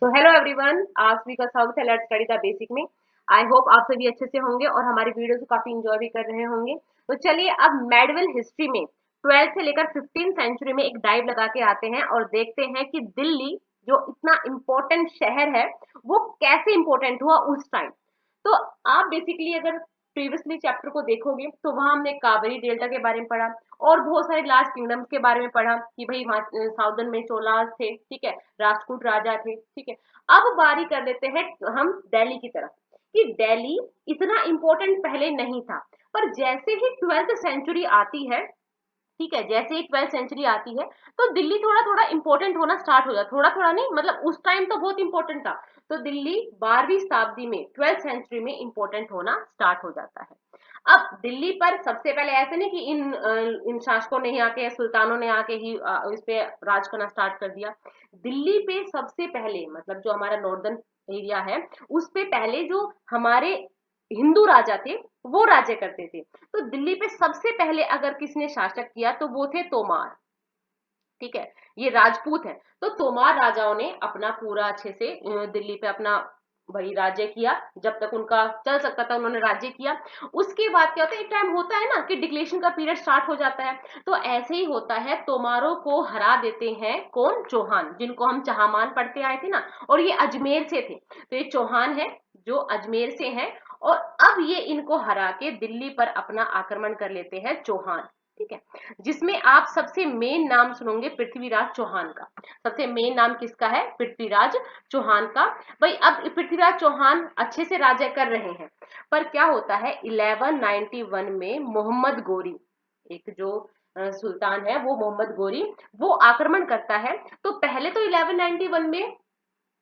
तो hello everyone, आप सभी का स्वागत है लेट्स स्टडी द बेसिक में। आई होप आप सभी अच्छे से होंगे और हमारी वीडियो को काफी इंजॉय भी कर रहे होंगे। तो चलिए अब मेडिवल हिस्ट्री में 12th से लेकर 15th सेंचुरी में एक डाइव लगा के आते हैं और देखते हैं कि दिल्ली जो इतना इम्पोर्टेंट शहर है वो कैसे इम्पोर्टेंट हुआ उस टाइम। तो आप बेसिकली अगर प्रीवियसली चैप्टर को देखोगे तो वहां हमने कावेरी डेल्टा के बारे में पढ़ा और बहुत सारे लार्ज किंगडम्स के बारे में पढ़ा कि भाई वहाँ साउदर्न में चोलास थे, ठीक है, राजपूत राजा थे, ठीक है। अब बारी कर लेते हैं हम दिल्ली की तरफ कि दिल्ली इतना इम्पोर्टेंट पहले नहीं था, पर जैसे ही 12th सेंचुरी आती है, ठीक है, जैसे ही 12th सेंचुरी आती है तो दिल्ली थोड़ा थोड़ा इंपॉर्टेंट होना स्टार्ट हो जाता, थोड़ा थोड़ा नहीं मतलब उस टाइम तो बहुत इंपॉर्टेंट था। तो दिल्ली 12वीं शताब्दी में 12th सेंचुरी में इंपॉर्टेंट होना स्टार्ट हो जाता है। अब दिल्ली पर सबसे पहले ऐसे नहीं कि इन शासकों ने ही आके, सुल्तानों ने आके ही इस पे राज करना स्टार्ट कर दिया। दिल्ली पे सबसे पहले मतलब जो हमारा नॉर्दर्न एरिया है उस पे पहले जो हमारे हिंदू राजा थे वो राज्य करते थे। तो दिल्ली पे सबसे पहले अगर किसने शासक किया तो वो थे तोमार, ठीक है, ये राजपूत है। तो तोमार राजाओं ने अपना पूरा अच्छे से दिल्ली पे अपना वही राज्य किया, जब तक उनका चल सकता था उन्होंने राज्य किया। उसके बाद क्या होता है, एक टाइम होता है ना कि डिक्लेरेशन का पीरियड स्टार्ट हो जाता है। तो ऐसे ही होता है, तोमारों को हरा देते हैं कौन, चौहान, जिनको हम चहामान पढ़ते आए थे ना, और ये अजमेर से थे। तो ये चौहान है जो अजमेर से हैं, और अब ये इनको हरा के दिल्ली पर अपना आक्रमण कर लेते हैं चौहान, ठीक है। जिसमें आप सबसे मेन नाम सुनोगे पृथ्वीराज चौहान का। सबसे मेन नाम किसका है, पृथ्वीराज चौहान का। भाई अब पृथ्वीराज चौहान अच्छे से राज्य कर रहे हैं, पर क्या होता है 1191 में मोहम्मद गोरी, एक जो सुल्तान है वो मोहम्मद गोरी, वो आक्रमण करता है। तो पहले तो 1191 में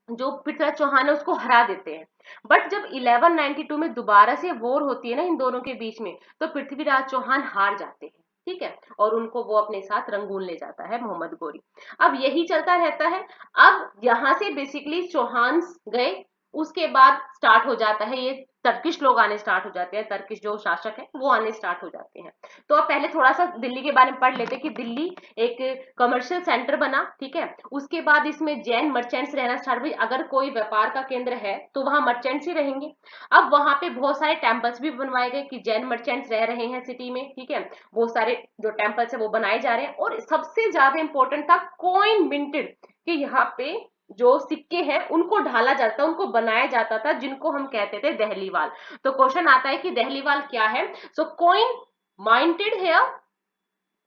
जो पृथ्वीराज चौहान है उसको हरा देते हैं, बट जब 1192 में दोबारा से वॉर होती है ना इन दोनों के बीच में, तो पृथ्वीराज चौहान हार जाते हैं, ठीक है, और उनको वो अपने साथ रंगून ले जाता है मोहम्मद गोरी। अब यही चलता रहता है। अब यहाँ से बेसिकली चौहान गए, उसके बाद स्टार्ट हो जाता है ये तर्किश लोग आने स्टार्ट हो जाते हैं, तर्किश जो शासक है वो आने स्टार्ट हो जाते हैं। तो अब पहले थोड़ा सा दिल्ली के बारे में पढ़ लेते हैं कि दिल्ली एक कमर्शियल सेंटर बना, ठीक है। उसके बाद इसमें जैन मर्चेंट्स रहना स्टार्ट हुई, अगर कोई व्यापार का केंद्र है तो वहां मर्चेंट्स ही रहेंगे। अब वहां पे बहुत सारे टेम्पल्स भी बनवाए गए कि जैन मर्चेंट्स रह रहे हैं सिटी में, ठीक है, वो सारे जो टेम्पल्स है वो बनाए जा रहे हैं। और सबसे ज्यादा इंपॉर्टेंट था कॉइन मिंटेड, कि यहाँ पे जो सिक्के हैं उनको ढाला जाता, उनको बनाया जाता था, जिनको हम कहते थे दहलीवाल। तो क्वेश्चन आता है कि दहलीवाल क्या है। सो कॉइन माइंटेड है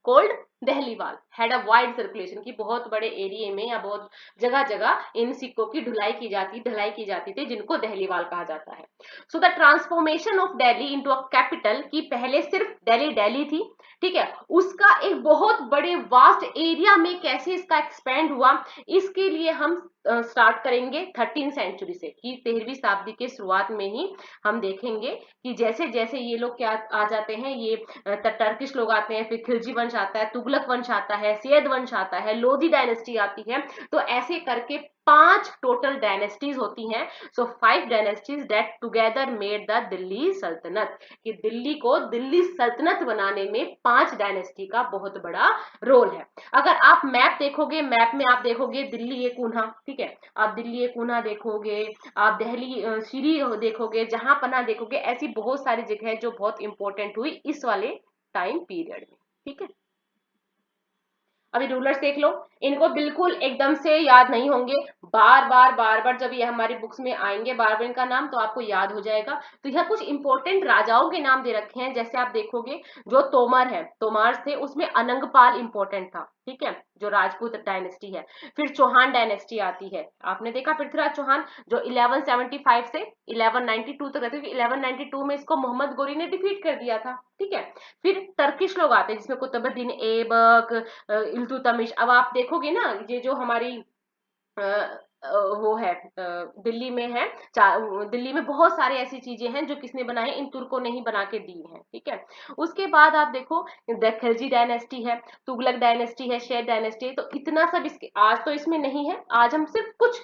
called Dehliwal had a wide circulation, की बहुत बड़े एरिया में या बहुत जगह जगह इन सिक्कों की ढलाई की जाती थी, जिनको दहलीवाल कहा जाता है। So the transformation of Delhi into a capital, की पहले सिर्फ दिल्ली दिल्ली थी, ठीक है, उसका एक बहुत बड़े वास्ट एरिया में कैसे इसका एक्सपेंड हुआ, इसके लिए हम स्टार्ट करेंगे 13वीं सेंचुरी से, कि 13वीं शताब्दी के शुरुआत में ही हम देखेंगे कि जैसे जैसे ये लोग क्या आ जाते हैं, ये टर्किश लोग आते हैं, फिर खिलजी वंश आता है, तुगलक वंश आता है, सैयद वंश आता है, लोधी डायनेस्टी आती है। तो ऐसे करके 5 टोटल डायनेस्टीज होती हैं। सो 5 dynasties that together made the Delhi सल्तनत, कि दिल्ली को दिल्ली सल्तनत बनाने में 5 डायनेस्टी का बहुत बड़ा रोल है। अगर आप मैप देखोगे, मैप में आप देखोगे दिल्ली एक ऊना, ठीक है, आप दिल्ली एक ऊना देखोगे, आप दिल्ली श्री देखोगे, जहां पना देखोगे, ऐसी बहुत सारी जगह है जो बहुत इंपॉर्टेंट हुई इस वाले टाइम पीरियड में, ठीक है। अभी रूलर्स देख लो, इनको बिल्कुल एकदम से याद नहीं होंगे, बार बार जब ये हमारी बुक्स में आएंगे बार बार इनका नाम तो आपको याद हो जाएगा। तो यह कुछ इंपॉर्टेंट राजाओं के नाम दे रखे हैं, जैसे आप देखोगे जो तोमर है, तोमार थे, उसमें अनंगपाल इंपॉर्टेंट था, ठीक है, जो राजपूत डायनेस्टी है। फिर चौहान डायनेस्टी आती है, आपने देखा पृथ्वीराज चौहान जो 1175 से 1192 तक रहते, 1192 में इसको मोहम्मद गोरी ने डिफीट कर दिया था, ठीक है। फिर टर्किश लोग आते हैं जिसमें कुतुबुद्दीन ऐबक, इल्तुतमिश। अब आप देखोगे ना ये जो हमारी वो है दिल्ली में है, दिल्ली में बहुत सारे ऐसी चीजें हैं जो किसने बनाए, इन तुर्कों ने ही बना के दी हैं, ठीक है। उसके बाद आप देखो खिलजी डायनेस्टी है, तुगलक डायनेस्टी है, शेर डायनेस्टी है। तो इतना सब इसके आज तो इसमें नहीं है, आज हम सिर्फ कुछ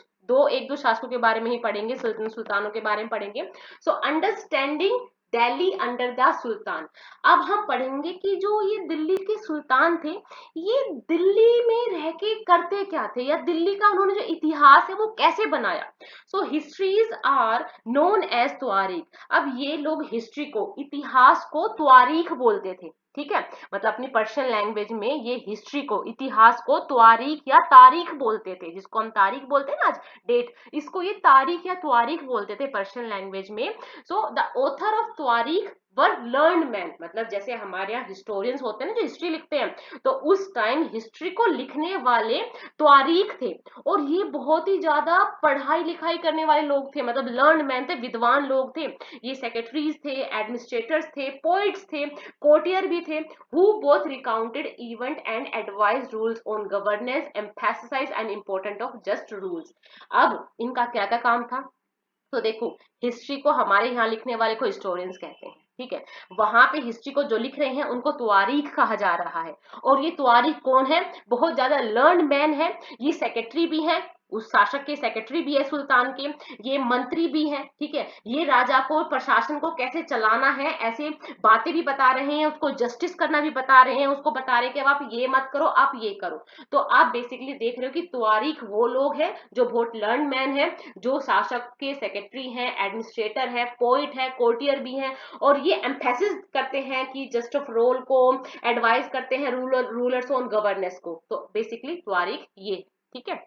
एक दो शासकों के बारे में ही पढ़ेंगे, सुल्तानों के बारे में पढ़ेंगे। So understanding Delhi under the sultan. अब हम पढ़ेंगे कि जो ये दिल्ली के सुल्तान थे, ये दिल्ली में रह के करते क्या थे, या दिल्ली का उन्होंने जो इतिहास है वो कैसे बनाया। सो हिस्ट्रीज आर नोन एज त्वारीख। अब ये लोग हिस्ट्री को, इतिहास को त्वारीख बोलते थे, ठीक है। मतलब अपनी पर्शियन लैंग्वेज में ये हिस्ट्री को, इतिहास को त्वारीख या तारीख बोलते थे, जिसको हम तारीख बोलते हैं ना आज, डेट, इसको ये तारीख या त्वारीख बोलते थे पर्शियन लैंग्वेज में। सो द ऑथर ऑफ त्वारीख वर लर्न मैन। मतलब जैसे हमारे यहाँ हिस्टोरियंस होते हैं ना जो हिस्ट्री लिखते हैं, तो उस टाइम हिस्ट्री को लिखने वाले त्वारीख थे, और ये बहुत ही ज्यादा पढ़ाई लिखाई करने वाले लोग थे, मतलब लर्न मैन थे, विद्वान लोग थे। ये सेक्रेटरीज थे, एडमिनिस्ट्रेटर्स थे, पोइट्स थे, कोर्टियर भी थे, who both recounted event and advised rules on governance, emphasized and important of just rules। अब इनका क्या क्या काम था, तो देखो, हिस्ट्री को हमारे यहाँ लिखने वाले को हिस्टोरियंस कहते हैं, ठीक है। वहां पे हिस्ट्री को जो लिख रहे हैं उनको त्वारीख कहा जा रहा है। और ये त्वारीख कौन है, बहुत ज्यादा लर्न मैन है। ये सेक्रेटरी भी है, उस शासक के सेक्रेटरी भी है सुल्तान के, ये मंत्री भी है, ठीक है। ये राजा को, प्रशासन को कैसे चलाना है, ऐसे बातें भी बता रहे हैं, उसको जस्टिस करना भी बता रहे हैं, उसको बता रहे हैं कि अब आप ये मत करो, आप ये करो। तो आप बेसिकली देख रहे हो कि त्वारीख वो लोग हैं जो बहुत लर्न मैन है, जो शासक के सेक्रेटरी हैं, एडमिनिस्ट्रेटर है, पोइट है, कोर्टियर भी है, और ये एम्फेसिस करते हैं कि जस्ट ऑफ रोल को, एडवाइस करते हैं रूलर्स ऑन गवर्नेंस को। तो बेसिकली त्वारीख ये, ठीक है।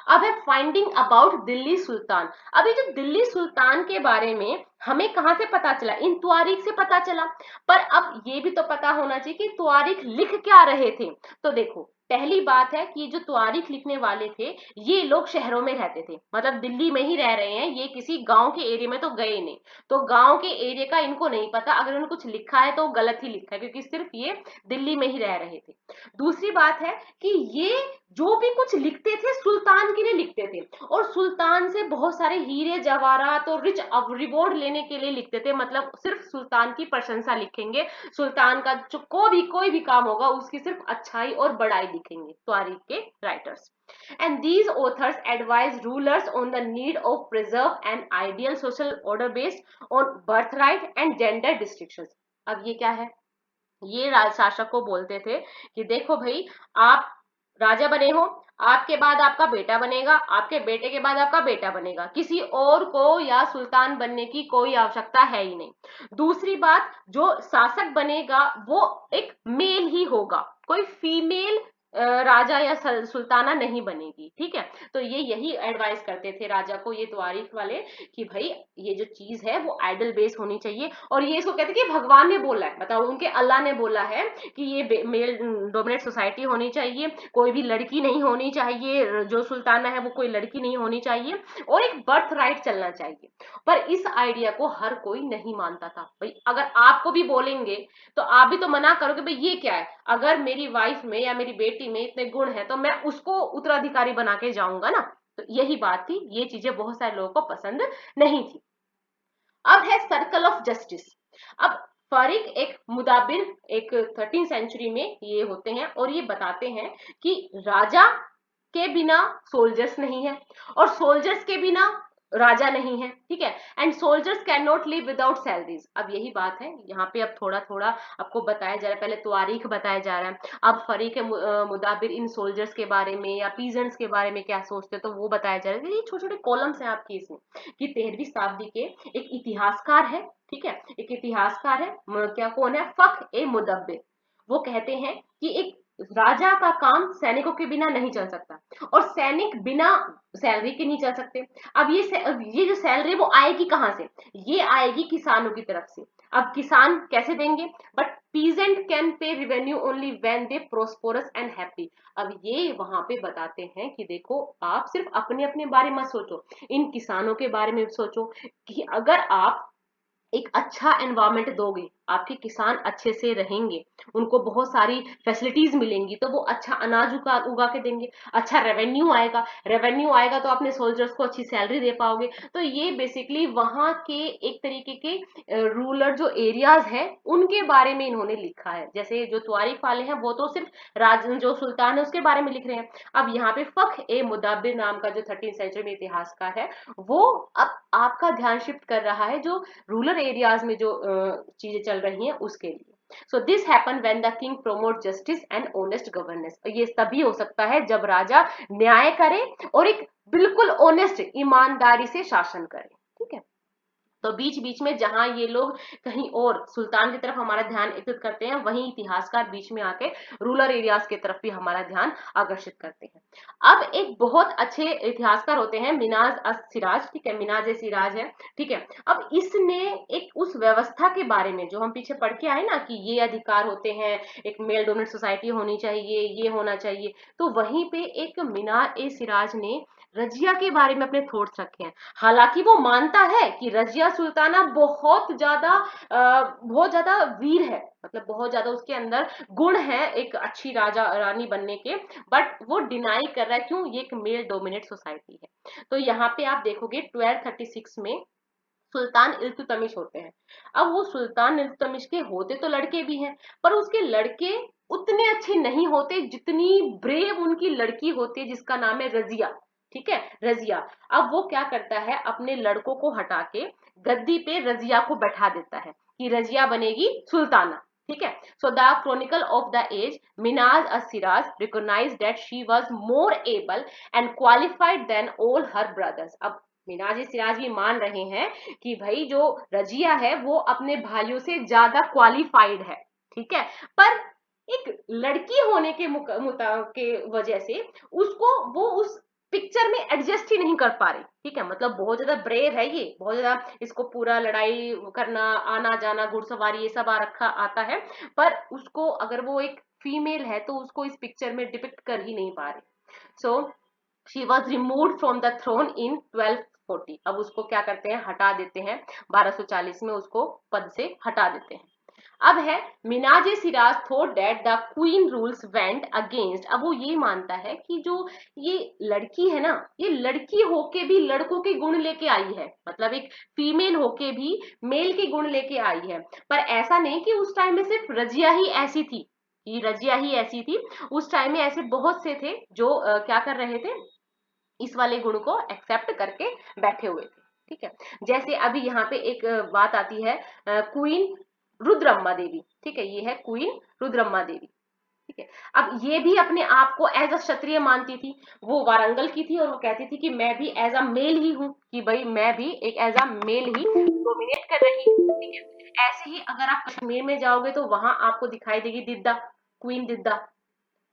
अब है फाइंडिंग अबाउट दिल्ली सुल्तान। अब ये जो दिल्ली सुल्तान के बारे में हमें कहां से पता चला, इन त्वारीख से पता चला। पर अब ये भी तो पता होना चाहिए कि त्वारीख लिख क्या रहे थे। तो देखो, पहली बात है कि जो त्वारीख लिखने वाले थे, ये लोग शहरों में रहते थे, मतलब दिल्ली में ही रह रहे हैं, ये किसी गांव के एरिया में तो गए नहीं। तो गांव के एरिया का इनको नहीं पता, अगर उन्होंने कुछ लिखा है तो गलत ही लिखा है, क्योंकि सिर्फ ये दिल्ली में ही रह रहे थे। दूसरी बात है कि ये जो भी कुछ लिखते थे सुल्तान के लिए लिखते थे, और सुल्तान से बहुत सारे हीरे जवाहरात और रिच रिवॉर्ड लेने के लिए लिखते थे। मतलब सिर्फ सुल्तान की प्रशंसा लिखेंगे, सुल्तान का जो कोई भी काम होगा उसकी सिर्फ अच्छाई और बड़ाई लिखेंगे तारीख के writers. And these authors advise rulers on the need of preserve an ideal social order based on birthright and gender distinctions। अब ये क्या है, ये राज शासक को बोलते थे कि देखो भाई, आप राजा बने हो, आपके बाद आपका बेटा बनेगा, आपके बेटे के बाद आपका बेटा बनेगा, किसी और को या सुल्तान बनने की कोई आवश्यकता है ही नहीं। दूसरी बात, जो शासक बनेगा वो एक मेल ही होगा, कोई फीमेल राजा या सुल्ताना नहीं बनेगी, ठीक है। तो ये यही एडवाइस करते थे राजा को, ये त्वारीख वाले, कि भाई ये जो चीज है वो आइडल बेस होनी चाहिए। और ये इसको कहते हैं कि भगवान ने बोला है, बताओ, उनके अल्लाह ने बोला है कि ये मेल डोमिनेट सोसाइटी होनी चाहिए, कोई भी लड़की नहीं होनी चाहिए, जो सुल्ताना है वो कोई लड़की नहीं होनी चाहिए, और एक बर्थ राइट चलना चाहिए। पर इस आइडिया को हर कोई नहीं मानता था। भाई अगर आपको भी बोलेंगे तो आप भी तो मना करोगे, भाई ये क्या है, अगर मेरी वाइफ में या मेरी बेटी में इतने गुण है तो मैं उसको उत्तराधिकारी बना के जाऊंगा ना। तो यही बात थी, ये चीजें बहुत सारे लोगों को पसंद नहीं थी। अब है सर्कल ऑफ जस्टिस। अब फारिक एक मुदाबिर, एक 13 सेंचुरी में ये होते हैं, और ये बताते हैं कि राजा के बिना सोल्जर्स नहीं है, और सोल्जर्स के बिना राजा नहीं है, ठीक है। And soldiers can not live without salaries. अब यही बात है, यहाँ पे अब थोड़ा थोड़ा आपको बताया जा रहा है, पहले तारीख बताया जा रहा है, अब फरीक मुदाबिर इन सोल्जर्स के बारे में या पीजेंट्स के बारे में क्या सोचते हैं तो वो बताया जा रहा है। ये छोटे छोटे कॉलम्स हैं आपकी इसमें, कि 13वीं शताब्दी के एक इतिहासकार है, ठीक है, एक इतिहासकार है, क्या कौन है, फख ए मुदब्बिर। वो कहते हैं कि एक राजा का काम सैनिकों के बिना नहीं चल सकता, और सैनिक बिना सैलरी के नहीं चल सकते। अब ये जो सैलरी वो आएगी कहाँ से, ये आएगी किसानों की तरफ से। अब किसान कैसे देंगे, but peasant can pay revenue only when they prosperous and happy. अब ये वहां पे बताते हैं कि देखो, आप सिर्फ अपने अपने बारे में सोचो, इन किसानों के बारे में सोचो, कि अगर आप एक अच्छा एनवायरमेंट दोगे, आपके किसान अच्छे से रहेंगे, उनको बहुत सारी फैसिलिटीज मिलेंगी, तो वो अच्छा अनाज उगा उगा के देंगे, अच्छा रेवेन्यू आएगा तो अपने सोल्जर्स को अच्छी सैलरी दे पाओगे। तो ये बेसिकली वहां के एक तरीके के रूरल जो एरियाज है उनके बारे में इन्होंने लिखा है। जैसे जो तुआरिक वाले हैं वो तो सिर्फ राज जो सुल्तान है उसके बारे में लिख रहे हैं। अब यहाँ पे फख ए मुदब्बिर नाम का जो 13th सेंचुरी में इतिहास का है, वो अब आपका ध्यान शिफ्ट कर रहा है जो रूरल एरियाज में जो चीजें चल रही हैं उसके लिए। So this happen when the king promote justice and honest governance. ये तभी हो सकता है जब राजा न्याय करे और एक बिल्कुल ऑनेस्ट ईमानदारी से शासन करे। ठीक है, तो बीच बीच में जहां ये लोग कहीं और सुल्तान की तरफ हमारा ध्यान एकत्रित करते हैं, वहीं इतिहासकार बीच में आके रूरल एरियाज की तरफ भी हमारा ध्यान आकर्षित करते हैं। अब एक बहुत अच्छे इतिहासकार होते हैं मिनाज अस सिराज, ठीक है, मिनाज ए सिराज है, ठीक है। अब इसने एक उस व्यवस्था के बारे में जो हम पीछे पढ़ के आए ना कि ये अधिकार होते हैं, एक मेल डोमिनेट सोसाइटी होनी चाहिए, ये होना चाहिए, तो वहीं पे एक मिनाज ए सिराज ने रजिया के बारे में अपने थॉट्स रखे हैं। हालांकि वो मानता है कि रजिया सुल्ताना बहुत ज्यादा वीर है, मतलब बहुत ज्यादा उसके अंदर गुण है एक अच्छी राजा रानी बनने के, बट वो डिनाई कर रहा है। क्यों? ये एक मेल डोमिनेट सोसाइटी है। तो यहाँ पे आप देखोगे 1236 में सुल्तान इल्तुतमिश होते हैं। अब वो सुल्तान इल्तुतमिश के होते तो लड़के भी हैं, पर उसके लड़के उतने अच्छे नहीं होते जितनी ब्रेव उनकी लड़की होती है जिसका नाम है रजिया। ठीक है, रजिया। अब वो क्या करता है, अपने लड़कों को हटा के गद्दी पे रजिया को बैठा देता है कि रजिया बनेगी सुल्ताना। ठीक है, so the chronicle of the age Minhaj Asiraj recognise that she was more able and qualified than all her brothers. अब मिनाज सिराज भी मान रहे हैं कि भाई जो रजिया है वो अपने भाइयों से ज्यादा क्वालिफाइड है। ठीक है, पर एक लड़की होने के वजह से उसको वो उस पिक्चर में एडजस्ट ही नहीं कर पा रही। ठीक है, मतलब बहुत ज्यादा ब्रेव है, ये बहुत ज्यादा, इसको पूरा लड़ाई करना, आना जाना, घुड़सवारी, ये सब आ रखा आता है, पर उसको अगर वो एक फीमेल है तो उसको इस पिक्चर में डिपिक्ट कर ही नहीं पा रही। So she was remove from the throne in 1240। अब उसको क्या करते हैं, हटा देते हैं, 1240 में उसको पद से हटा देते हैं। अब है Minhaj Siraj thought that the queen rules went against. अब वो ये मानता है कि जो ये लड़की है ना, ये लड़की होके भी लड़कों के गुण लेके आई है, मतलब एक फीमेल होके भी मेल के गुण लेके आई है। पर ऐसा नहीं कि उस टाइम में सिर्फ रजिया ही ऐसी थी, कि रजिया ही ऐसी थी। उस टाइम में ऐसे बहुत से थे जो क्या कर रहे थे, इस वाले गुण को एक्सेप्ट करके बैठे हुए थे। ठीक है, जैसे अभी यहाँ पे एक बात आती है, क्वीन रुद्रम्मा देवी। ठीक है, ये है क्वीन रुद्रम्मा देवी। ठीक है, अब ये भी अपने आप को एज अ क्षत्रिय मानती थी। वो वारंगल की थी और वो कहती थी कि मैं भी एज अ मेल ही हूँ, कि भाई मैं भी एक एज अ मेल ही डोमिनेट कर रही हूँ। ठीक है, ऐसे ही अगर आप कश्मीर में जाओगे तो वहां आपको दिखाई देगी दिद्दा, क्वीन दिद्दा।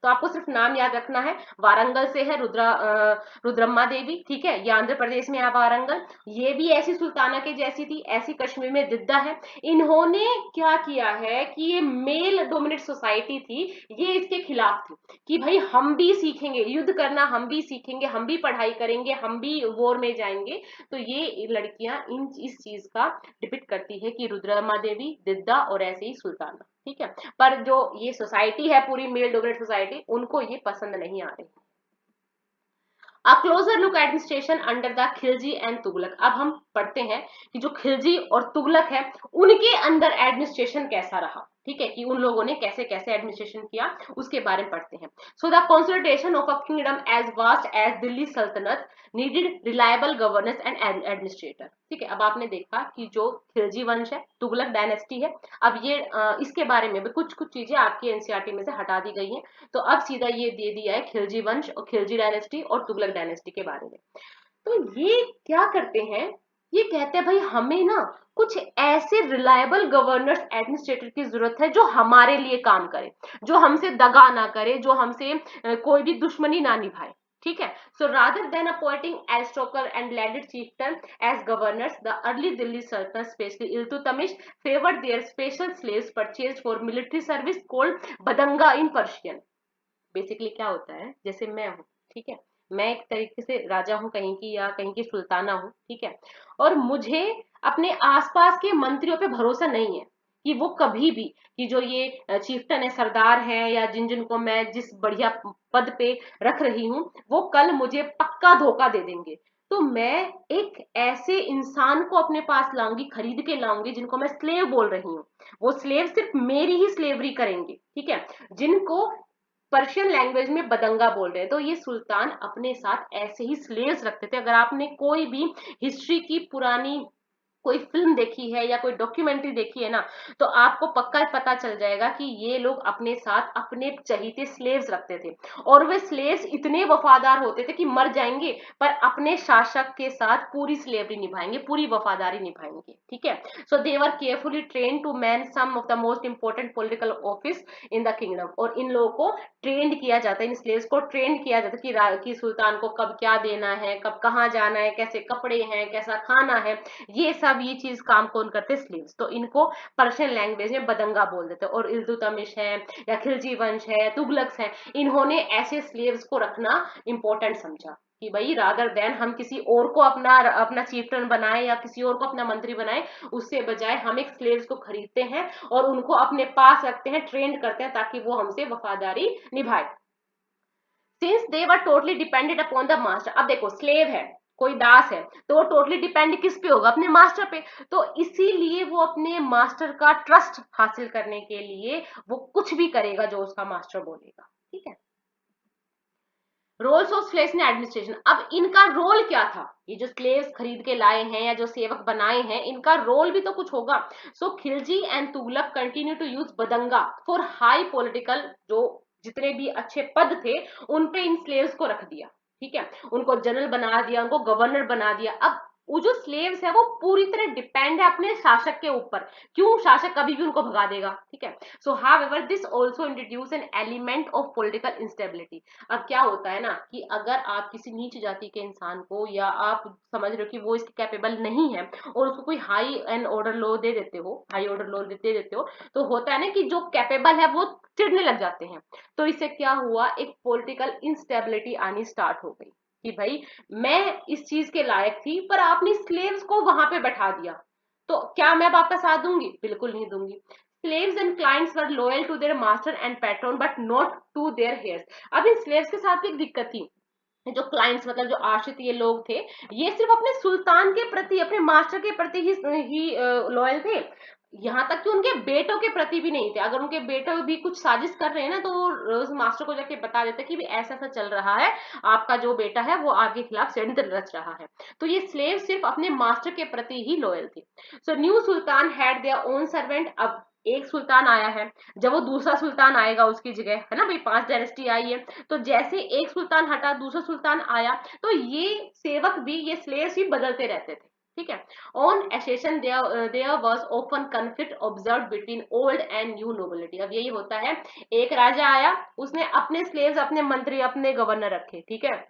तो आपको सिर्फ नाम याद रखना है, वारंगल से है रुद्रम्मा देवी। ठीक है, ये आंध्र प्रदेश में है वारंगल। ये भी ऐसी सुल्ताना के जैसी थी, ऐसी कश्मीर में दिद्दा है। इन्होंने क्या किया है कि ये मेल डोमिनेट सोसाइटी थी, ये इसके खिलाफ थी कि भाई हम भी सीखेंगे युद्ध करना, हम भी सीखेंगे, हम भी पढ़ाई करेंगे, हम भी वॉर में जाएंगे। तो ये लड़कियां इस चीज का डिपिक्ट करती है कि रुद्रमा देवी, दिद्दा और ऐसे ही सुल्ताना। ठीक है, पर जो ये सोसाइटी है पूरी मेल डोमिनेट सोसाइटी, उनको ये पसंद नहीं आ रही। A closer look administration under the Khilji and Tughlaq. अब हम पढ़ते हैं कि जो खिलजी और तुगलक है उनके अंदर एडमिनिस्ट्रेशन कैसा रहा। ठीक है, कि उन लोगों ने कैसे कैसे एडमिनिस्ट्रेशन किया उसके बारे में पढ़ते हैं। So the consolidation of a kingdom as vast as Delhi Sultanat needed reliable governance and administrator. ठीक है, अब आपने देखा कि जो खिलजी वंश है, तुगलक डायनेस्टी है, अब ये इसके बारे में भी कुछ कुछ चीजें आपकी एनसीईआरटी में से हटा दी गई हैं। तो अब सीधा ये दे दिया है खिलजी वंश और खिलजी डायनेस्टी और तुगलक डायनेस्टी के बारे में। तो ये क्या करते हैं, ये कहते हैं भाई हमें ना कुछ ऐसे रिलायबल गवर्नेंस एडमिनिस्ट्रेटर की जरूरत है जो हमारे लिए काम करे, जो हमसे दगा ना करे, जो हमसे कोई भी दुश्मनी ना निभाए। ठीक है, so rather than appointing aristocrat and landed chieftain as governors, the early Delhi Sultan, especially Iltutmish, favored their special slaves purchased for military service called badanga in Persian। Basically क्या होता है, जैसे मैं हूँ, ठीक है, मैं एक तरीके से राजा हूँ कहीं की या कहीं की सुल्ताना हूँ। ठीक है, और मुझे अपने आसपास के मंत्रियों पे भरोसा नहीं है कि वो कभी भी, कि जो ये चीफ्टन है, सरदार है, या जिन जिनको मैं जिस बढ़िया पद पे रख रही हूँ, वो कल मुझे पक्का धोखा दे देंगे। तो मैं एक ऐसे इंसान को अपने पास लाऊंगी, खरीद के लाऊंगी, जिनको मैं स्लेव बोल रही हूँ। वो स्लेव सिर्फ मेरी ही स्लेवरी करेंगे, ठीक है, जिनको पर्शियन लैंग्वेज में बदंगा बोल रहे हैं। तो ये सुल्तान अपने साथ ऐसे ही स्लेव्स रखते थे। अगर आपने कोई भी हिस्ट्री की पुरानी कोई फिल्म देखी है या कोई डॉक्यूमेंट्री देखी है ना, तो आपको पक्का पता चल जाएगा कि ये लोग अपने साथ अपने चहीते स्लेव्स रखते थे। और वे स्लेव्स इतने वफादार होते थे कि मर जाएंगे पर अपने शासक के साथ पूरी स्लेवरी निभाएंगे, पूरी वफादारी निभाएंगे, ठीक है। So they were carefully train to man some of the most important political office in the kingdom. और इन लोगों को ट्रेंड किया जाता है, इन स्लेव्स को ट्रेंड किया जाता है कि सुल्तान को कब क्या देना है, कब कहाँ जाना है, कैसे कपड़े हैं, कैसा खाना है, ये चीज काम कौन करते, स्लेव्स। तो इनको पर्शियन लैंग्वेज में बदंगा बोल देते हैं। और इल्तुतमिश है या खिलजी वंश है, तुगलक्स है, इन्होंने ऐसे स्लेव्स को रखना इंपॉर्टेंट समझा कि भाई रादर देन हम किसी और को अपना अपना चीफ्टन बनाए या किसी और को अपना मंत्री बनाए, उससे बजाय हम एक स्लेव्स को खरीदते हैं और उनको अपने पास रखते हैं, ट्रेंड करते हैं, ताकि वो हमसे वफादारी निभाए। Since they were totally depended upon the master. अब देखो, स्लेव है, कोई दास है, तो वो टोटली डिपेंड किस पे होगा, अपने मास्टर पे। तो इसीलिए वो अपने मास्टर का ट्रस्ट हासिल करने के लिए वो कुछ भी करेगा जो उसका मास्टर बोलेगा, ठीक है। Roles of slaves in administration. अब इनका रोल क्या था, ये जो स्लेव्स खरीद के लाए हैं या जो सेवक बनाए हैं, इनका रोल भी तो कुछ होगा। So Khilji and Tughlaq continue to use बदंगा फॉर हाई पॉलिटिकल, जो जितने भी अच्छे पद थे उन पे इन स्लेव्स को रख दिया, ठीक है, उनको जनरल बना दिया, उनको गवर्नर बना दिया। अब वो जो स्लेव्स है वो पूरी तरह डिपेंड है अपने शासक के ऊपर। क्यों, शासक कभी भी उनको भगा देगा, ठीक है। सो however this also introduce an element of political instability. अब क्या होता है ना कि अगर आप किसी नीच जाति के इंसान को, या आप समझ रहे हो कि वो इसके कैपेबल नहीं है, और उसको कोई हाई एंड ऑर्डर लॉ दे देते हो, हाई ऑर्डर लॉ दे देते हो, तो होता है ना कि जो कैपेबल है वो चिढ़ने लग जाते हैं। तो इससे क्या हुआ, एक पॉलिटिकल इंस्टेबिलिटी आनी स्टार्ट हो गई कि भाई मैं इस चीज के लायक थी पर आपने स्लेव्स को वहां पे बैठा दिया, तो क्या मैं अब आपका साथ दूंगी, बिल्कुल नहीं दूंगी। Slaves and clients were loyal to their master and patron but not to their heirs। अब इन स्लेव्स के साथ भी एक दिक्कत थी, जो क्लाइंट्स मतलब जो आश्रित ये लोग थे, ये सिर्फ अपने सुल्तान के प्रति, अपने मास्टर के प्रति ही लॉयल थे। यहाँ तक कि उनके बेटों के प्रति भी नहीं थे। अगर उनके बेटे भी कुछ साजिश कर रहे हैं ना, तो वो उस मास्टर को जाके बता देते कि भी ऐसा ऐसा चल रहा है, आपका जो बेटा है वो आपके खिलाफ षड्यंत्र रच रहा है। तो ये स्लेव सिर्फ अपने मास्टर के प्रति ही लॉयल थे। So new Sultan had their own servant. अब एक सुल्तान आया है, जब वो दूसरा सुल्तान आएगा उसकी जगह, है ना भाई, 5 डायनेस्टी आई है, तो जैसे एक सुल्तान हटा दूसरा सुल्तान आया, तो ये सेवक भी, ये स्लेव्स भी बदलते रहते थे, ठीक है। On accession there was often conflict observed between old and new nobility। अब यही होता है, एक राजा आया, उसने अपने स्लेव्स, अपने मंत्री, अपने गवर्नर रखे, ठीक है।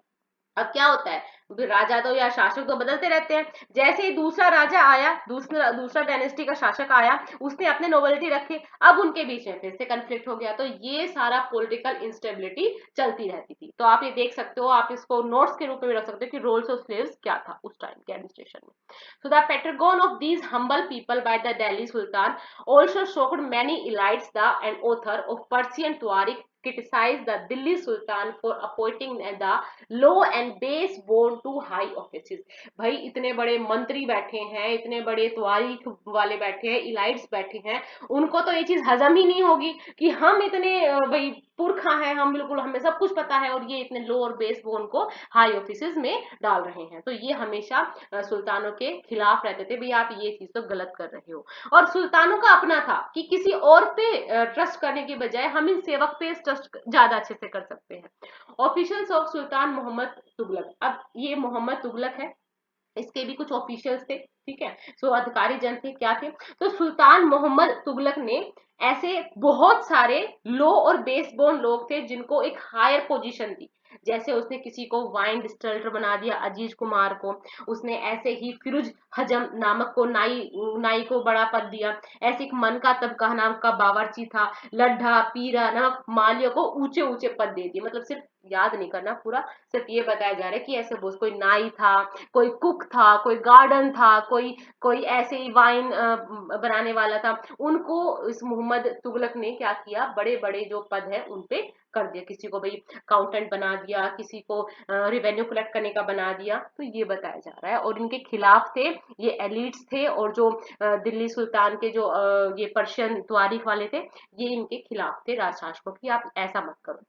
अब क्या होता है, राजा तो या शासक तो बदलते रहते हैं, जैसे ही दूसरा राजा आया, दूसरा दूसरा डायनेस्टी का शासक आया, उसने अपने नोबेलिटी रखे, अब उनके बीच में फिर से कन्फ्लिक्ट हो गया। तो ये सारा पॉलिटिकल इंस्टेबिलिटी चलती रहती थी। तो आप ये देख सकते हो, आप इसको नोट्स के रूप में भी रख सकते हो कि रोल्स ऑफ स्लेव्स क्या था उस टाइम के एडमिनिस्ट्रेशन में। So the patron of these humble people by the Delhi Sultan also shocked many elites. The and author of Persian Tariq criticized the Delhi Sultan for appointing the low and base born to high offices। भाई इतने बड़े मंत्री बैठे हैं, इतने बड़े तवारीख वाले बैठे हैं, इलाइट्स बैठे हैं, उनको तो ये चीज हजम ही नहीं होगी कि हम इतने भाई पुरखा हैं, हम बिल्कुल, हमें सब कुछ पता है, और ये इतने लो और बेस बोन को हाई ऑफिसेज में डाल रहे हैं। तो ये हमेशा सुल्तानों के खिलाफ रहते थे, भाई आप ये चीज तो गलत कर रहे हो। और सुल्तानों का अपना था कि किसी और पे ट्रस्ट करने के बजाय हम इन सेवक पे ट्रस्ट ज्यादा अच्छे से कर सकते हैं। Officials of sultan Mohammad Tughlaq. अब ये मोहम्मद तुगलक है, इसके भी कुछ ऑफिशियल्स थे, ठीक है। सो अधिकारी जन थे, क्या थे, तो सुल्तान मोहम्मद तुगलक ने ऐसे बहुत सारे लो और बेस बोर्न लोग थे जिनको एक हायर पोजीशन थी, जैसे उसने किसी को वाइन डिस्टिलर बना दिया अजीज कुमार को, उसने ऐसे ही फिरोज हजम नामक को नाई को बड़ा पद दिया, ऐसे एक मन का तबका नाम का बावर्ची था, लड्ढा पीरा नामक मालियों को ऊंचे ऊंचे पद दे दिए। मतलब सिर्फ याद नहीं करना पूरा, सिर्फ ये बताया जा रहा है कि ऐसे बोस कोई नाई था, कोई कुक था, कोई गार्डन था, कोई कोई ऐसे ही वाइन बनाने वाला था, उनको इस मोहम्मद तुगलक ने क्या किया, बड़े बड़े जो पद है उनपे कर दिया। किसी को भाई अकाउंटेंट बना दिया, किसी को रेवेन्यू कलेक्ट करने का बना दिया। तो ये बताया जा रहा है, और इनके खिलाफ थे ये एलिट्स थे, और जो दिल्ली सुल्तान के जो ये पर्शियन तवारीख वाले थे, ये इनके खिलाफ थे राजशासकों की, आप ऐसा मत करो।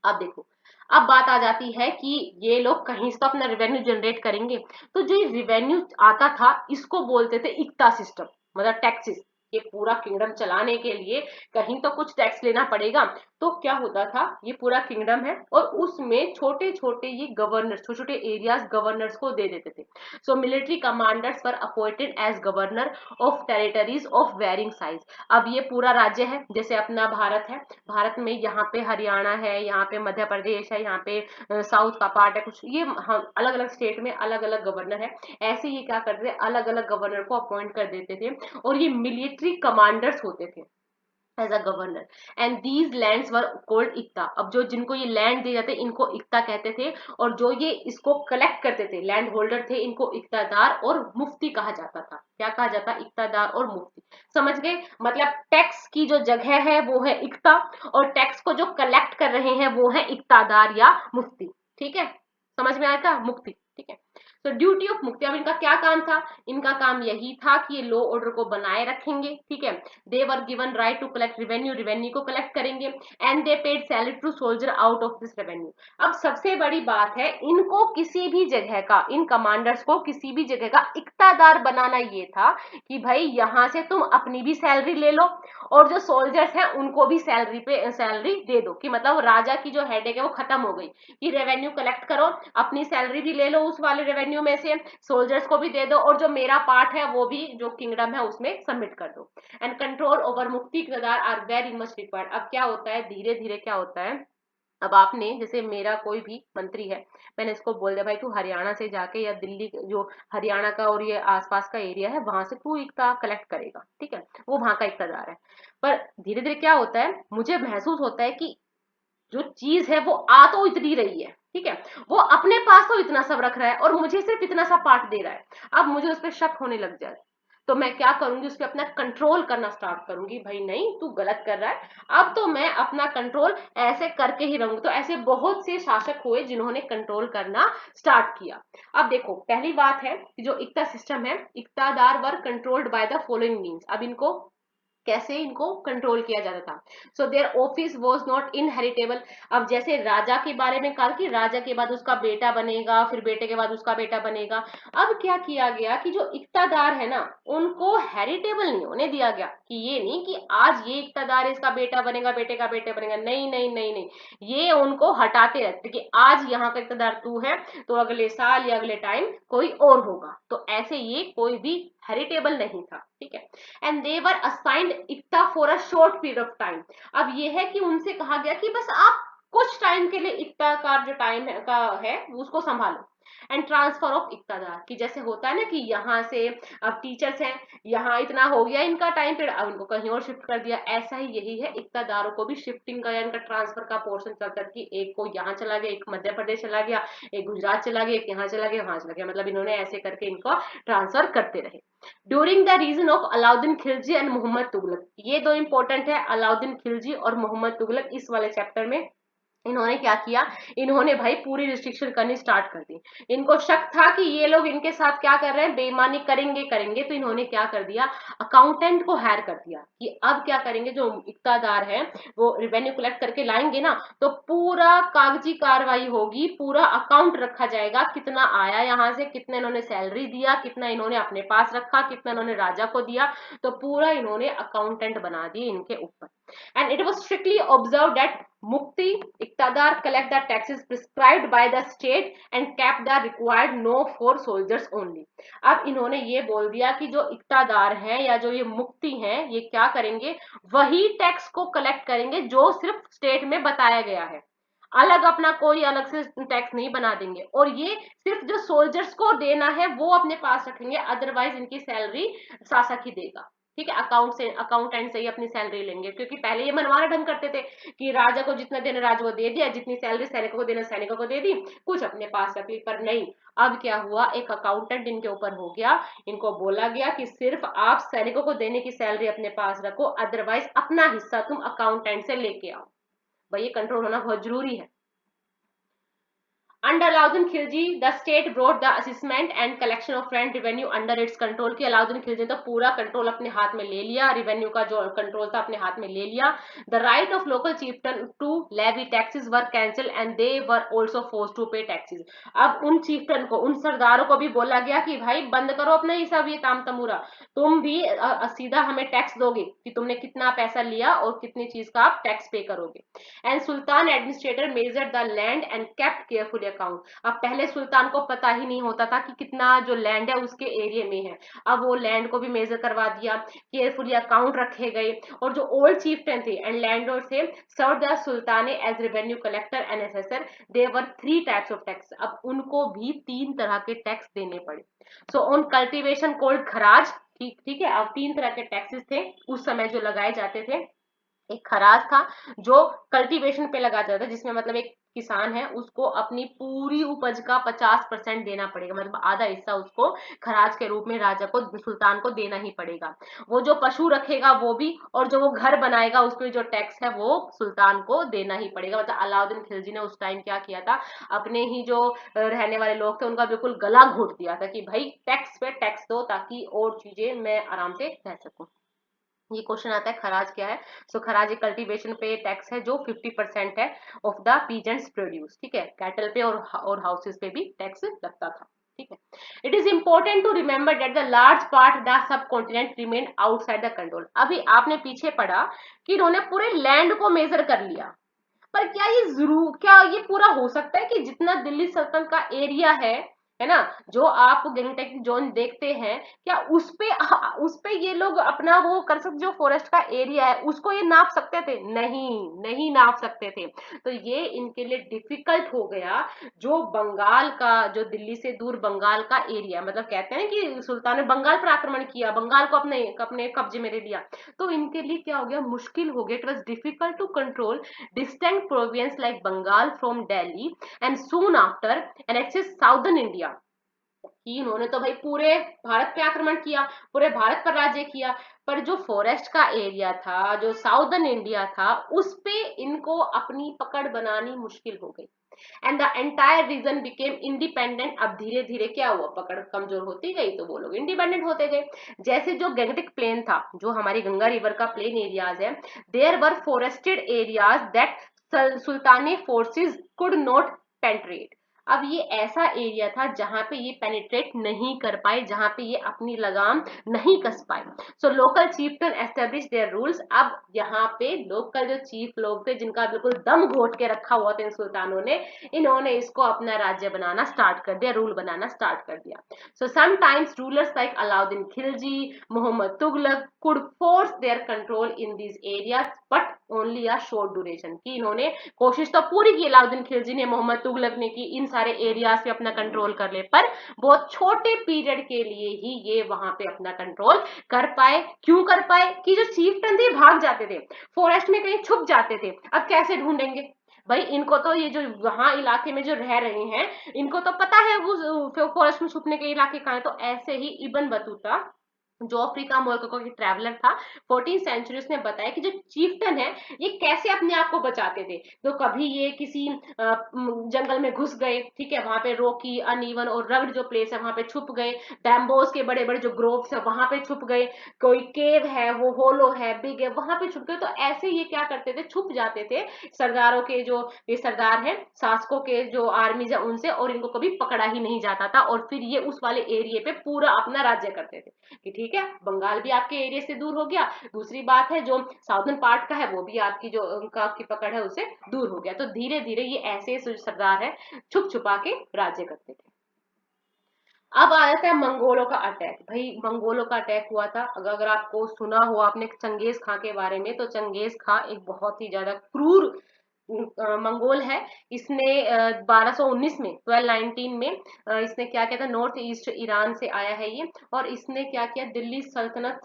अब देखो, अब बात आ जाती है कि ये लोग कहीं से तो अपना रिवेन्यू जनरेट करेंगे, तो जो रिवेन्यू आता था इसको बोलते थे इक्ता सिस्टम, मतलब टैक्सेस। ये पूरा किंगडम चलाने के लिए कहीं तो कुछ टैक्स लेना पड़ेगा। तो क्या होता था, ये पूरा किंगडम है और उसमें छोटे छोटे ये गवर्नर्स, छोटे छोटे एरियाज गवर्नर्स को दे देते थे। So military commanders were appointed as governor of territories of varying size. अब ये पूरा राज्य है, जैसे अपना भारत है, भारत में यहाँ पे हरियाणा है, यहाँ पे मध्य प्रदेश है, यहाँ पे साउथ का पार्ट है कुछ, ये हम अलग अलग स्टेट में अलग अलग गवर्नर है। ऐसे ये क्या करते थे, अलग अलग गवर्नर को अपॉइंट कर देते थे, और ये मिलिट्री कमांडर्स होते थे as a governor, and these lands were called इक्ता। अब जो जिनको ये लैंड दिए जाते इनको इक्ता कहते थे, और जो ये इसको कलेक्ट करते थे लैंड होल्डर थे, इनको इक्तादार और मुफ्ती कहा जाता था। क्या कहा जाता, इक्तादार और मुफ्ती। समझ गए, मतलब टैक्स की जो जगह है वो है इक्ता, और टैक्स को जो कलेक्ट कर रहे हैं वो है इक्तादार या मुफ्ती। ठीक है, समझ में आया, मुफ्ती। ठीक है, तो ड्यूटी ऑफ मुफ्ती, अब इनका क्या काम था, इनका काम यही था कि ये लॉ ऑर्डर को बनाए रखेंगे। ठीक है, they were given right to collect revenue, revenue को कलेक्ट करेंगे, and they paid salary to soldier out of this revenue. अब सबसे बड़ी बात है, इनको किसी भी जगह का, इन कमांडर्स को किसी भी जगह का इक्तादार बनाना ये था कि भाई यहाँ से तुम अपनी भी सैलरी ले लो, और जो सोल्जर्स हैं उनको भी सैलरी पे सैलरी दे दो, कि मतलब राजा की जो हेडेक है वो खत्म हो गई, कि रेवेन्यू कलेक्ट करो, अपनी सैलरी भी ले लो उस वाले रेवेन्यू में से, सोल्जर्स को भी दे दो, और जो मेरा पार्ट है वो भी जो किंगडम है उसमें सबमिट कर दो। एंड कंट्रोल ओवर मुफ्ती इक़्तिदार आर वेरी मच रिक्वायर्ड। अब क्या होता है, धीरे धीरे क्या होता है, अब आपने जैसे मेरा कोई भी मंत्री है, मैंने इसको बोल दिया भाई तू हरियाणा से जाके या दिल्ली जो हरियाणा का और ये आसपास का एरिया है वहां से तू इक्ता कलेक्ट करेगा, ठीक है, वो वहां का इक्तादार है। पर धीरे धीरे क्या होता है, मुझे महसूस होता है कि जो चीज है वो आ तो इतनी रही है, ठीक है, वो अपने पास तो इतना सब रख रहा है और मुझे सिर्फ इतना सा पार्ट दे रहा है। अब मुझे उस पर शक होने लग जाए, तो मैं क्या करूंगी, उस पर अपना कंट्रोल करना स्टार्ट करूंगी, भाई नहीं तू गलत कर रहा है, अब तो मैं अपना कंट्रोल ऐसे करके ही रहूंगी। तो ऐसे बहुत से शासक हुए जिन्होंने कंट्रोल करना स्टार्ट किया। अब देखो, पहली बात है कि जो इक्ता सिस्टम है, इक्तादार were controlled by the following means. अब इनको कैसे इनको कंट्रोल किया जाता था, so their office was not inheritable. अब जैसे राजा के बारे में कहा कि राजा के बाद उसका बेटा बनेगा, फिर बेटे के बाद उसका बेटा बनेगा। अब क्या किया गया कि जो इक्तादार है ना, उनको हेरिटेबल नहीं होने दिया गया, कि ये नहीं कि आज ये इक्तादार है इसका बेटा बनेगा, बेटे का बेटा बनेगा, नहीं नहीं नहीं नहीं, ये उनको हटाते रहते कि आज यहाँ का इक्तादार तू है तो अगले साल या अगले टाइम कोई और होगा। तो ऐसे ये कोई भी हेरिटेबल नहीं था, ठीक है। एंड दे वर असाइंड इक्ता for a short period of time. अब ये है कि उनसे कहा गया कि बस आप कुछ टाइम के लिए इक्ता का जो टाइम है का है उसको संभालो। एंड ट्रांसफर ऑफ इक्तादार, कि जैसे होता है ना कि यहाँ से अब टीचर्स हैं, यहाँ इतना हो गया इनका टाइम पीरियड, अब उनको कहीं और शिफ्ट कर दिया, ऐसा ही यही है, इक्तादारों को भी शिफ्टिंग का या इनका ट्रांसफर का पोर्शन चलता है कि एक को यहाँ चला गया, एक मध्य प्रदेश चला गया, एक गुजरात चला गया, एक यहाँ चला गया, वहां चला गया, मतलब इन्होंने ऐसे करके इनको ट्रांसफर करते रहे। During the reign of Alauddin Khilji and Mohammad Tughlaq, ये दो इंपॉर्टेंट है, अलाउद्दीन खिलजी और मोहम्मद तुगलक, इस वाले चैप्टर में इन्होंने क्या किया, इन्होंने भाई पूरी रिस्ट्रिक्शन करनी स्टार्ट कर दी। इनको शक था कि ये लोग इनके साथ क्या कर रहे हैं, बेईमानी करेंगे करेंगे, तो इन्होंने क्या कर दिया, अकाउंटेंट को हायर कर दिया कि अब क्या करेंगे, जो इक्तादार है वो रेवेन्यू कलेक्ट करके लाएंगे ना, तो पूरा कागजी कार्रवाई होगी, पूरा अकाउंट रखा जाएगा, कितना आया यहाँ से, कितना इन्होंने सैलरी दिया, कितना इन्होंने अपने पास रखा, कितना इन्होंने राजा को दिया, तो पूरा इन्होंने अकाउंटेंट बना दिए इनके ऊपर। and it was strictly observed that mukti iqtadar collect the taxes prescribed by the state and kept the required no for soldiers only। अब इन्होंने ये बोल दिया कि जो इक्तादार हैं या जो ये मुक्ति हैं ये क्या करेंगे, वही टैक्स को कलेक्ट करेंगे जो सिर्फ स्टेट में बताया गया है। अलग अपना कोई अलग से टैक्स नहीं बना देंगे, और ये सिर्फ जो सोल्जर्स को देना है वो अपने पास रखेंगे, अदरवाइज इनकी सैलरी शासक ही देगा। ठीक है, अकाउंटेंट से ही अपनी सैलरी लेंगे, क्योंकि पहले ये मनमाना ढंग करते थे कि राजा को जितना देना राजा को दे दिया, जितनी सैलरी सैनिकों को देना सैनिकों को दे दी, कुछ अपने पास रख ली। पर नहीं, अब क्या हुआ, एक अकाउंटेंट इनके ऊपर हो गया, इनको बोला गया कि सिर्फ आप सैनिकों को देने की सैलरी अपने पास रखो, अदरवाइज अपना हिस्सा तुम अकाउंटेंट से लेके आओ। भाई ये कंट्रोल होना बहुत जरूरी है। Under Alauddin Khilji, the state brought the assessment and collection of rent revenue under its control। कि अलाउद्दीन खिलजी ने तो पूरा कंट्रोल अपने हाथ में ले लिया, रेवेन्यू का जो कंट्रोल था अपने हाथ में ले लिया। The right of local chieftain to levy taxes were cancelled and they were also forced to pay taxes। अब उन chieftain को, उन सरदारों को भी बोला गया कि भाई बंद करो अपना ये सब ये ताम तमूरा, तुम भी सीधा हमें टैक्स दोगे कि तुमने कितना पैसा लिया और कितनी चीज का आप टैक्स पे करोगे। And sultan administrator measure the land and kept carefully account. अब पहले सुल्तान को पता ही नहीं होता था कि कितना जो लैंड है उसके एरिया में है, अब वो लैंड को भी मेजर करवा दिया, केयरफुली अकाउंट रखे गए। और जो ओल्ड चीफ्टन थे एंड लैंडलॉर्ड थे, serve the sultan as revenue collector and assessor, they were 3 types of tax. अब उनको भी 3 तरह के टैक्स देने पड़े। सो ऑन कल्टीवेशन कोल्ड खराज, ठीक ठीक है, अब 3 तरह के टैक्सेस थे उस समय जो लगाए जाते थे। एक खराज था जो कल्टीवेशन पे लगा जाता है, जिसमें मतलब एक किसान है उसको अपनी पूरी उपज का 50% देना पड़ेगा, मतलब आधा हिस्सा उसको खराज के रूप में राजा को, सुल्तान को देना ही पड़ेगा। वो जो पशु रखेगा वो भी, और जो वो घर बनाएगा उस पर जो टैक्स है वो सुल्तान को देना ही पड़ेगा। मतलब अलाउद्दीन खिलजी ने उस टाइम क्या किया था, अपने ही जो रहने वाले लोग थे उनका बिल्कुल गला घोट दिया था कि भाई टैक्स पे टैक्स दो ताकि और चीजें मैं आराम से रह सकूं। ये क्वेश्चन आता है खराज क्या है। सो खराज एक कल्टीवेशन पे टैक्स है जो 50% है ऑफ द पीजेंट्स प्रोड्यूस। ठीक है, कैटल पे और हाउसेस पे भी टैक्स लगता था। ठीक है, it is important to remember that the large part the subcontinent remain outside the control. अभी आपने पीछे पढ़ा कि इन्होंने पूरे लैंड को मेजर कर लिया, पर क्या ये पूरा हो सकता है कि जितना दिल्ली सल्तनत का एरिया है ना, जो आप गंगटेक जोन देखते हैं, क्या उस पे ये लोग अपना वो कर सकते, जो फॉरेस्ट का एरिया है उसको ये नाप सकते थे? नहीं, नहीं नाप सकते थे। तो ये इनके लिए डिफिकल्ट हो गया। जो बंगाल का, जो दिल्ली से दूर बंगाल का एरिया, मतलब कहते हैं कि सुल्तान ने बंगाल पर आक्रमण किया, बंगाल को अपने अपने कब्जे में ले लिया, तो इनके लिए क्या हो गया, मुश्किल हो गया। It was difficult to control distinct province like Bengal from Delhi and soon after annexes southern India। कि इन्होंने तो भाई पूरे भारत पे आक्रमण किया, पूरे भारत पर राज्य किया, पर जो फॉरेस्ट का एरिया था, जो साउदर्न इंडिया था, उस पे इनको अपनी पकड़ बनानी मुश्किल हो गई। And the entire reason became independent. अब धीरे धीरे क्या हुआ, पकड़ कमजोर होती गई तो वो लोग इंडिपेंडेंट होते गए। जैसे जो गंगटिक प्लेन था, जो हमारी गंगा रिवर का प्लेन एरियाज है, there were forested areas that सुल्तानी फोर्सेस कुड नॉट पेंट्रेट। अब ये ऐसा एरिया था जहां पे ये पेनिट्रेट नहीं कर पाए, जहां पे ये अपनी लगाम नहीं कस पाए। So local chieftain establish their rules. अब यहाँ पे लोकल जो चीफ लोग थे, जिनका बिल्कुल दम घोट के रखा हुआ था इन सुल्तानों ने, इन्होंने इसको अपना राज्य बनाना स्टार्ट कर दिया, रूल बनाना स्टार्ट कर दिया। So sometimes rulers like Alauddin Khilji, Mohammad Tughlaq could force their control in these areas but only a short duration. की इन्होंने कोशिश तो पूरी की, अलाउद्दीन खिलजी ने, मोहम्मद तुगलक ने, की इन सारे एरियाज पे अपना कंट्रोल कर ले, पर बहुत छोटे पीरियड के लिए ही ये वहां पे अपना कंट्रोल कर पाए। क्यों कर पाए, कि जो चीफ्टन थे भाग जाते थे, फॉरेस्ट में कहीं छुप जाते थे। अब कैसे ढूंढेंगे भाई इनको, तो ये जो वहां इलाके में जो रह रहे हैं इनको तो पता है वो फॉरेस्ट में छुपने के इलाके कहाँ है। तो ऐसे ही इब्न बतूता, जो अफ्रीका मुल्क का ट्रैवलर था 14 सेंचुरी, उसने बताया कि जो चीफ्टन है ये कैसे अपने आप को बचाते थे। तो कभी ये किसी जंगल में घुस गए, ठीक है, वहां पे रोकी अनइवन और रग्ड जो प्लेस है वहां पे छुप गए, बैम्बोस के बड़े बड़े जो ग्रोव्स है वहां पे छुप गए, कोई केव है वो होलो है बिग है वहां पे छुप गए। तो ऐसे ये क्या करते थे, छुप जाते थे सरदारों के, जो ये सरदार है शासकों के जो आर्मीज है उनसे, और इनको कभी पकड़ा ही नहीं जाता था। और फिर ये उस वाले एरिया पे पूरा अपना राज्य करते थे कि ठीक है बंगाल भी आपके एरिया से दूर हो गया, दूसरी बात है जो साउथर्न पार्ट का है वो भी आपकी जो उनका आपकी पकड़ है उससे दूर हो गया। तो धीरे धीरे ये ऐसे सरदार है छुप छुपा के राज्य करते थे। अब आ जाता है मंगोलों का अटैक। भाई मंगोलों का अटैक हुआ था, अगर आपको सुना हो आपने चंगेज खां के बारे में, तो चंगेज खां एक बहुत ही ज्यादा क्रूर मंगोल है, इसने 1219 में 1219 में इसने क्या किया था, नॉर्थ ईस्ट ईरान से आया है ये, और इसने क्या किया, दिल्ली सल्तनत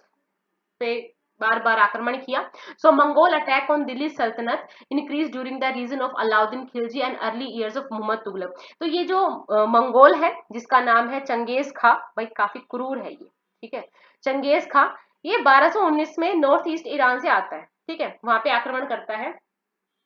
पे बार बार आक्रमण किया। So Mongol attack on Delhi Sultanat increase during the reign of Alauddin Khilji and early years of Mohammad Tughlaq. तो ये जो मंगोल है जिसका नाम है चंगेज खां, भाई काफी क्रूर है ये, ठीक है, चंगेज खां, ये 1219 में नॉर्थ ईस्ट ईरान से आता है, ठीक है, वहां पे आक्रमण करता है,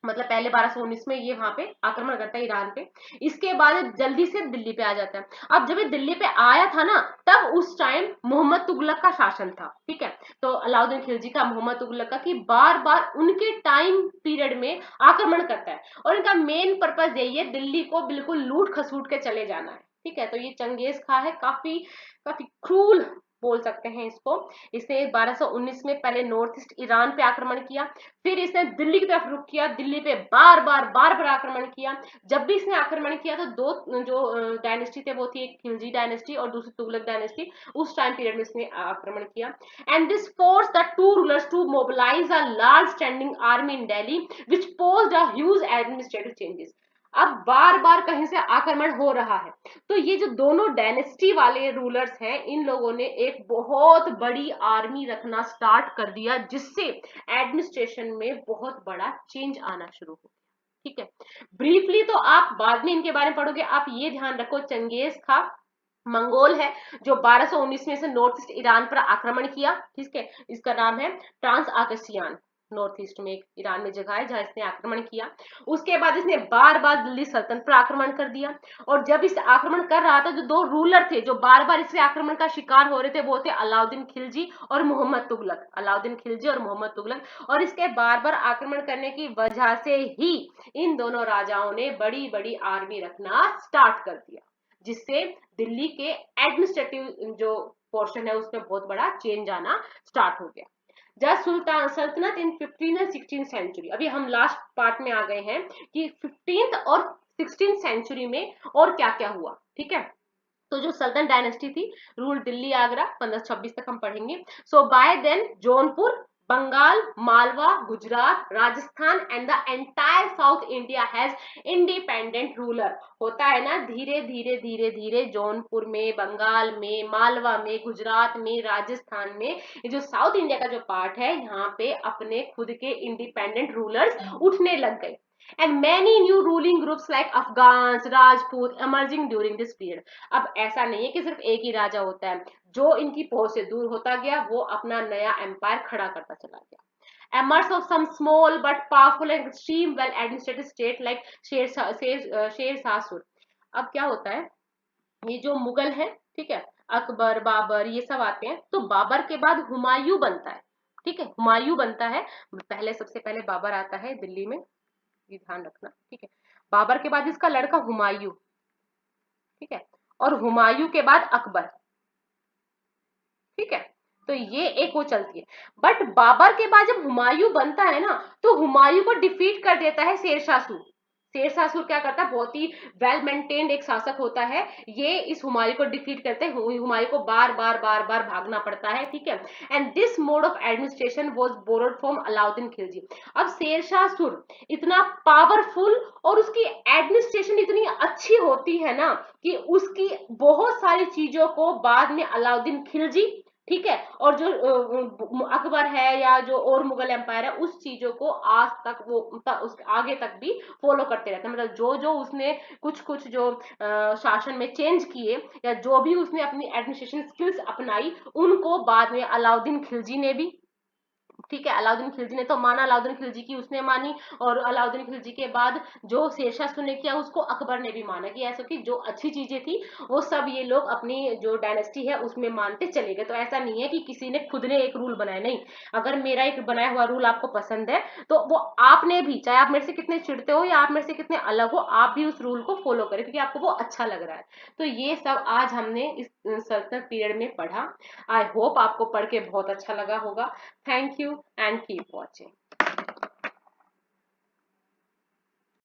मतलब पहले 1219 में ये वहां पे आक्रमण करता है ईरान पे, इसके बाद जल्दी से दिल्ली पे आ जाता है। अब जब ये दिल्ली पे आया था ना, तब उस टाइम मोहम्मद तुगलक का शासन था, ठीक है, तो अलाउद्दीन खिलजी का, मोहम्मद तुगलक का, कि बार बार उनके टाइम पीरियड में आक्रमण करता है, और इनका मेन पर्पज यही है, दिल्ली को बिल्कुल लूट खसूट के चले जाना है, ठीक है। तो ये चंगेज खां है, काफी काफी क्रूल बोल सकते हैं इसको। इसने 1219 में पहले नॉर्थ ईस्ट ईरान पे आक्रमण किया, फिर इसने दिल्ली की तरफ रुख किया, दिल्ली पे बार बार आक्रमण किया। जब भी इसने आक्रमण किया तो दो जो डायनेस्टी थे वो थी, एक खिलजी डायनेस्टी और दूसरी तुगलक डायनेस्टी, उस टाइम पीरियड में इसने आक्रमण किया। And this force the two rulers to mobilize a large standing army in Delhi which posed a huge administrative changes. अब बार बार कहीं से आक्रमण हो रहा है, तो ये जो दोनों डायनेस्टी वाले रूलर्स हैं, इन लोगों ने एक बहुत बड़ी आर्मी रखना स्टार्ट कर दिया, जिससे एडमिनिस्ट्रेशन में बहुत बड़ा चेंज आना शुरू हो गया, ठीक है। ब्रीफली तो आप बाद में इनके बारे में पढ़ोगे, आप ये ध्यान रखो, चंगेज खां मंगोल है जो 1219 में से नॉर्थ ईस्ट ईरान पर आक्रमण किया, ठीक है, इसका नाम है ट्रांस आकाशियान, नॉर्थ ईस्ट में एक ईरान में जगह है जहां इसने आक्रमण किया। उसके बाद इसने बार बार दिल्ली सल्तनत पर आक्रमण कर दिया, और जब इस आक्रमण कर रहा था, जो दो रूलर थे जो बार बार इससे आक्रमण का शिकार हो रहे थे, वो थे अलाउद्दीन खिलजी और मोहम्मद तुगलक, अलाउद्दीन खिलजी और मोहम्मद तुगलक। और इसके बार बार आक्रमण करने की वजह से ही इन दोनों राजाओं ने बड़ी बड़ी आर्मी रखना स्टार्ट कर दिया, जिससे दिल्ली के एडमिनिस्ट्रेटिव जो पोर्शन है उसमें बहुत बड़ा चेंज आना स्टार्ट हो गया। जब सुल्तान सल्तनत इन 15th एंड 16th सेंचुरी, अभी हम लास्ट पार्ट में आ गए हैं कि 15th और 16th सेंचुरी में और क्या क्या हुआ, ठीक है। तो जो सल्तन डायनेस्टी थी, रूल दिल्ली आगरा, 1526 तक हम पढ़ेंगे। So by then Jaunpur, Bengal, Malwa, Gujarat, Rajasthan and the entire south India has independent ruler. होता है ना, धीरे धीरे धीरे धीरे जौनपुर में, बंगाल में, मालवा में, गुजरात में, राजस्थान में, ये जो साउथ इंडिया का जो पार्ट है, यहाँ पे अपने खुद के इंडिपेंडेंट रूलर्स उठने लग गए। And many new ruling groups like Afghans, Rajput emerging during this period. अब ऐसा नहीं है कि सिर्फ एक ही राजा होता है, जो इनकी पहुंच से दूर होता गया वो अपना नया एम्पायर खड़ा करता चला गया। Emerge of some small but powerful and extreme well administrated state like Sher Shah. अब क्या होता है, ये जो मुगल है, ठीक है, अकबर, बाबर, ये सब आते हैं, तो बाबर के बाद हुमायूं बनता है, ठीक है, हुमायूं बनता है, पहले सबसे पहले बाबर आता है दिल्ली में, ये ध्यान रखना, ठीक है। बाबर के बाद इसका लड़का हुमायूं, ठीक है, और हुमायूं के बाद अकबर, ठीक है। तो ये एक वो चलती है, बट बाबर के बाद जब हुमायूं बनता है ना, तो हुमायूं को डिफीट कर देता है शेरशाह सूरी। शेरशाह सूरी क्या करता है, बहुत ही वेल मेंटेन्ड एक शासक होता है, ये इस हुमायूं को डिफीट करते हैं, हुमायूं को बार बार भागना पड़ता है, ठीक है। And this mode of administration was borrowed from Alauddin Khilji. अब शेरशाह सूरी इतना पावरफुल और उसकी एडमिनिस्ट्रेशन इतनी अच्छी होती है ना, कि उसकी बहुत सारी चीजों को बाद में अलाउद्दीन खिलजी, ठीक है, और जो अकबर है या जो और मुगल एम्पायर है, उस चीजों को आज तक वो उस आगे तक भी फॉलो करते रहते हैं। मतलब जो जो उसने कुछ कुछ जो शासन में चेंज किए, या जो भी उसने अपनी एडमिनिस्ट्रेशन स्किल्स अपनाई, उनको बाद में अलाउद्दीन खिलजी ने भी, ठीक है, अलाउद्दीन खिलजी ने तो माना, अलाउद्दीन खिलजी की उसने मानी, और अलाउद्दीन खिलजी के बाद जो शेरशाह सूरी ने किया उसको अकबर ने भी माना, कि ऐसा कि जो अच्छी चीजें थी वो सब ये लोग अपनी जो डायनेस्टी है उसमें मानते चले गए। तो ऐसा नहीं है कि किसी ने खुद ने एक रूल बनाया, नहीं, अगर मेरा एक बनाया हुआ रूल आपको पसंद है, तो वो आपने भी, चाहे आप मेरे से कितने चिढ़ते हो या आप मेरे से कितने अलग हो, आप भी उस रूल को फॉलो करें, क्योंकि आपको वो अच्छा लग रहा है। तो ये सब आज हमने इस सल्तनत पीरियड में पढ़ा। आई होप आपको पढ़ के बहुत अच्छा लगा होगा। Thank you and keep watching.